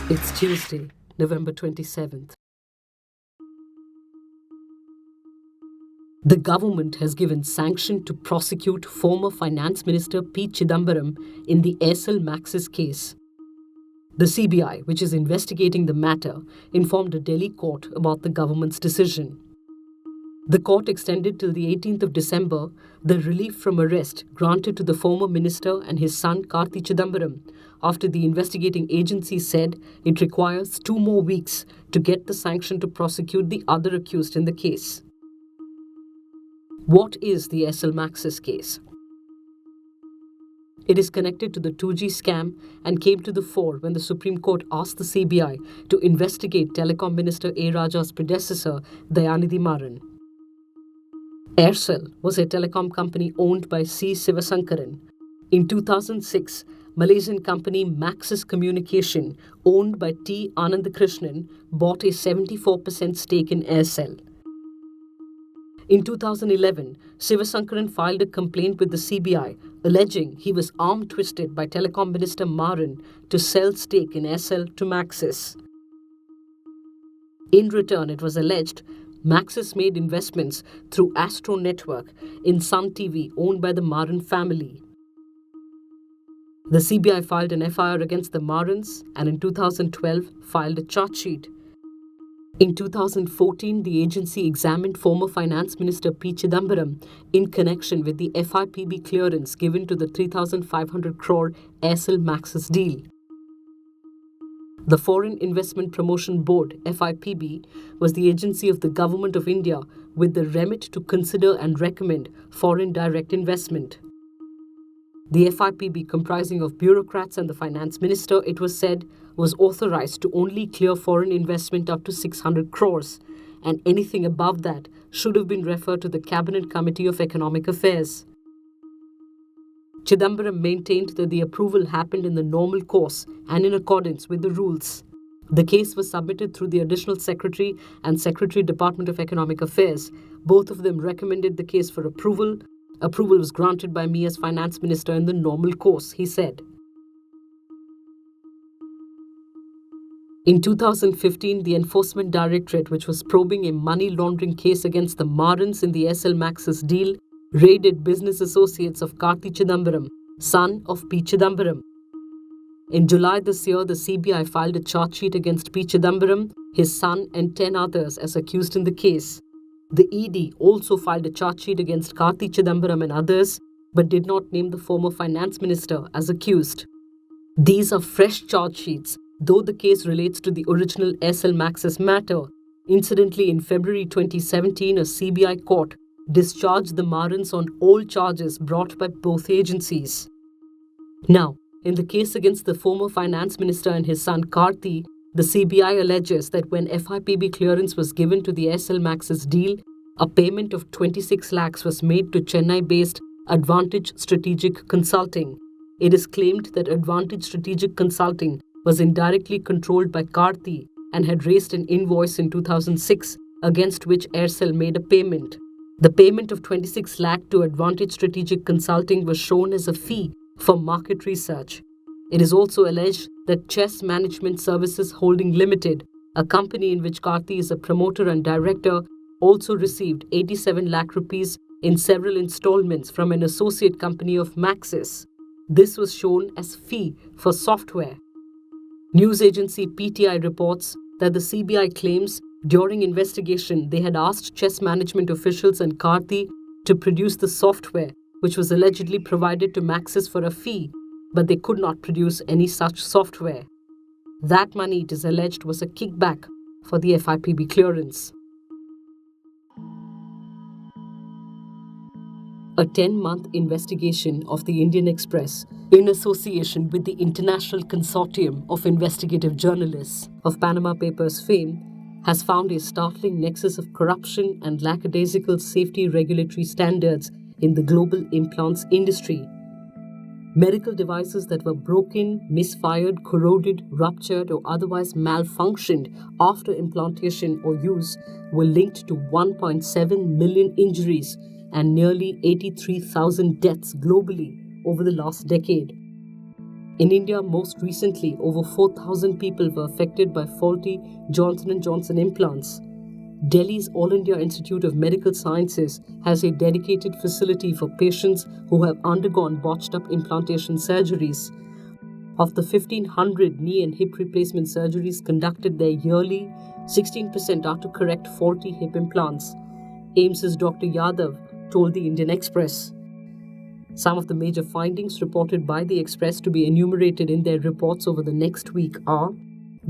It's Tuesday, November 27th. The government has given sanction to prosecute former Finance Minister P Chidambaram in the Aircel-Maxis case. The CBI, which is investigating the matter, informed a Delhi court about the government's decision. The court extended till the 18th of December the relief from arrest granted to the former minister and his son Karti Chidambaram after the investigating agency said it requires 2 more weeks to get the sanction to prosecute the other accused in the case. What is the Aircel-Maxis case? It is connected to the 2G scam and came to the fore when the Supreme Court asked the CBI to investigate Telecom Minister A. Raja's predecessor, Dayanidhi Maran. Aircel was a telecom company owned by C. Sivasankaran. In 2006, Malaysian company Maxis Communication, owned by T. Anandakrishnan, bought a 74% stake in Aircel. In 2011, Sivasankaran filed a complaint with the CBI alleging he was arm-twisted by Telecom Minister Maran to sell stake in Aircel to Maxis. In return, it was alleged Maxis made investments through Astro Network in Sun TV owned by the Maran family. The CBI filed an FIR against the Marans and in 2012 filed a charge sheet. In 2014, the agency examined former Finance Minister P. Chidambaram in connection with the FIPB clearance given to the 3,500 crore Aircel-Maxis deal. The Foreign Investment Promotion Board, FIPB, was the agency of the Government of India with the remit to consider and recommend foreign direct investment. The FIPB, comprising of bureaucrats and the Finance Minister, it was said, was authorized to only clear foreign investment up to 600 crores, and anything above that should have been referred to the Cabinet Committee of Economic Affairs. Chidambaram maintained that the approval happened in the normal course and in accordance with the rules. The case was submitted through the Additional Secretary and Secretary Department of Economic Affairs. Both of them recommended the case for approval. Approval was granted by me as Finance Minister in the normal course, he said. In 2015, the Enforcement Directorate, which was probing a money laundering case against the Marans in the Aircel-Maxis deal, raided business associates of Karti Chidambaram, son of P. Chidambaram. In July this year, the CBI filed a charge sheet against P. Chidambaram, his son, and 10 others as accused in the case. The ED also filed a charge sheet against Karti Chidambaram and others, but did not name the former finance minister as accused. These are fresh charge sheets, though the case relates to the original Aircel-Maxis matter. Incidentally, in February 2017, a CBI court discharged the Marans on all charges brought by both agencies. Now, in the case against the former finance minister and his son Karti, the CBI alleges that when FIPB clearance was given to the Aircel-Maxis deal, a payment of 26 lakhs was made to Chennai-based Advantage Strategic Consulting. It is claimed that Advantage Strategic Consulting was indirectly controlled by Karti and had raised an invoice in 2006 against which Aircel made a payment. The payment of 26 lakh to Advantage Strategic Consulting was shown as a fee for market research. It is also alleged that Chess Management Services Holding Limited, a company in which Karti is a promoter and director, also received 87 lakh rupees in several installments from an associate company of Maxis. This was shown as fee for software. News agency PTI reports that the CBI claims during investigation they had asked Chess Management officials and Karti to produce the software, which was allegedly provided to Maxis for a fee, but they could not produce any such software. That money, it is alleged, was a kickback for the FIPB clearance. A 10-month investigation of the Indian Express, in association with the International Consortium of Investigative Journalists of Panama Papers fame, has found a startling nexus of corruption and lackadaisical safety regulatory standards in the global implants industry. Medical devices that were broken, misfired, corroded, ruptured, or otherwise malfunctioned after implantation or use were linked to 1.7 million injuries and nearly 83,000 deaths globally over the last decade. In India, most recently, over 4,000 people were affected by faulty Johnson & Johnson implants. Delhi's All India Institute of Medical Sciences has a dedicated facility for patients who have undergone botched-up implantation surgeries. Of the 1,500 knee and hip replacement surgeries conducted there yearly, 16% are to correct faulty hip implants. AIIMS's Dr. Yadav told the Indian Express. Some of the major findings reported by the Express to be enumerated in their reports over the next week are: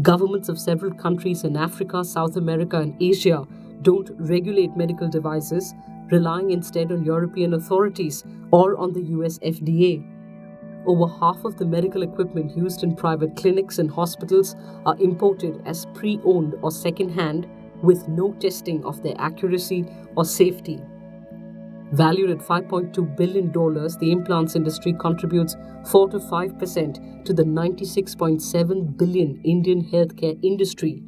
governments of several countries in Africa, South America and Asia don't regulate medical devices, relying instead on European authorities or on the US FDA. Over half of the medical equipment used in private clinics and hospitals are imported as pre-owned or second-hand with no testing of their accuracy or safety. Valued at $5.2 billion, the implants industry contributes 4 to 5% to the $96.7 billion Indian healthcare industry.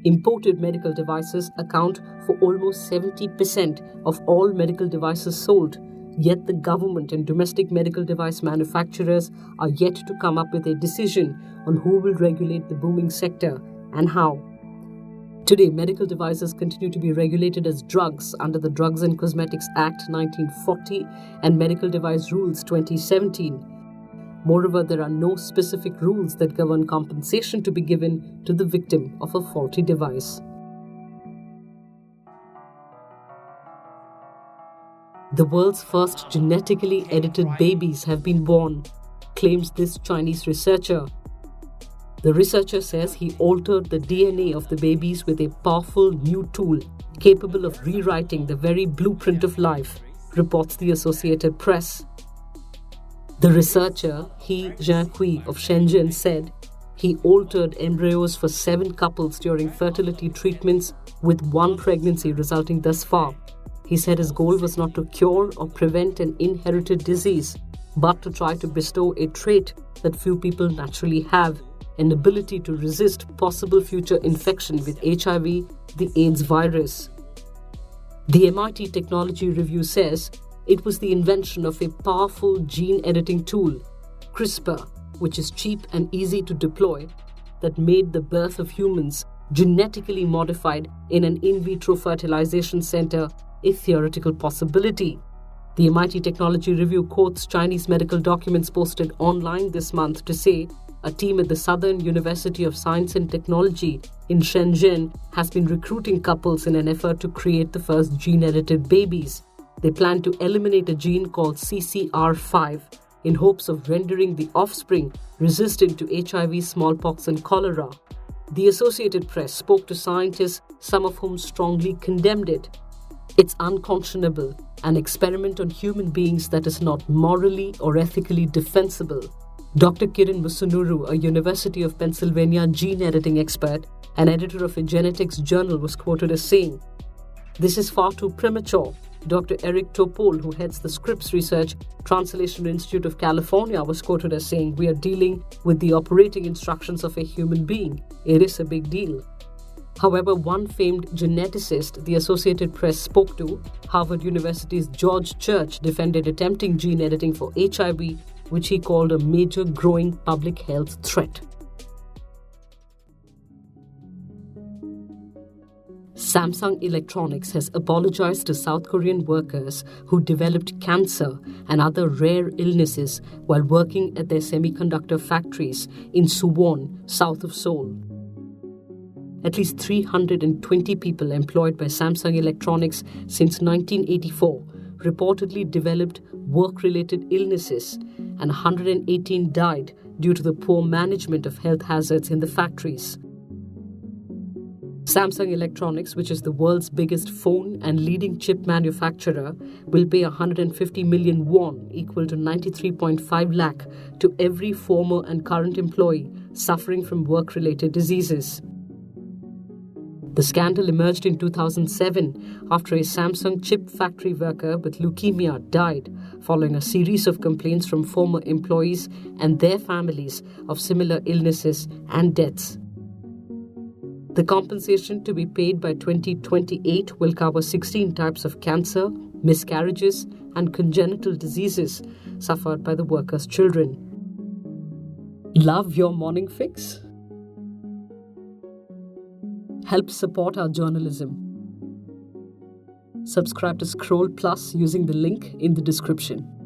Imported medical devices account for almost 70% of all medical devices sold, yet the government and domestic medical device manufacturers are yet to come up with a decision on who will regulate the booming sector and how. Today, medical devices continue to be regulated as drugs under the Drugs and Cosmetics Act 1940 and Medical Device Rules 2017. Moreover, there are no specific rules that govern compensation to be given to the victim of a faulty device. The world's first genetically edited babies have been born, claims this Chinese researcher. The researcher says he altered the DNA of the babies with a powerful new tool capable of rewriting the very blueprint of life, reports the Associated Press. The researcher, He Jiankui of Shenzhen, said he altered embryos for 7 couples during fertility treatments, with 1 pregnancy resulting thus far. He said his goal was not to cure or prevent an inherited disease, but to try to bestow a trait that few people naturally have: an ability to resist possible future infection with HIV, the AIDS virus. The MIT Technology Review says it was the invention of a powerful gene editing tool, CRISPR, which is cheap and easy to deploy, that made the birth of humans genetically modified in an in vitro fertilization center a theoretical possibility. The MIT Technology Review quotes Chinese medical documents posted online this month to say a team at the Southern University of Science and Technology in Shenzhen has been recruiting couples in an effort to create the first gene-edited babies. They plan to eliminate a gene called CCR5 in hopes of rendering the offspring resistant to HIV, smallpox and cholera. The Associated Press spoke to scientists, some of whom strongly condemned it. It's unconscionable, an experiment on human beings that is not morally or ethically defensible. Dr. Kiran Musunuru, a University of Pennsylvania gene editing expert and editor of a genetics journal, was quoted as saying, "This is far too premature." Dr. Eric Topol, who heads the Scripps Research Translation Institute of California, was quoted as saying, "We are dealing with the operating instructions of a human being. It is a big deal." However, one famed geneticist the Associated Press spoke to, Harvard University's George Church, defended attempting gene editing for HIV, which he called a major growing public health threat. Samsung Electronics has apologized to South Korean workers who developed cancer and other rare illnesses while working at their semiconductor factories in Suwon, south of Seoul. At least 320 people employed by Samsung Electronics since 1984 reportedly developed work-related illnesses, and 118 died due to the poor management of health hazards in the factories. Samsung Electronics, which is the world's biggest phone and leading chip manufacturer, will pay 150 million won, equal to 93.5 lakh, to every former and current employee suffering from work-related diseases. The scandal emerged in 2007 after a Samsung chip factory worker with leukemia died following a series of complaints from former employees and their families of similar illnesses and deaths. The compensation to be paid by 2028 will cover 16 types of cancer, miscarriages, and congenital diseases suffered by the workers' children. Love your morning fix? Help support our journalism. Subscribe to Scroll Plus using the link in the description.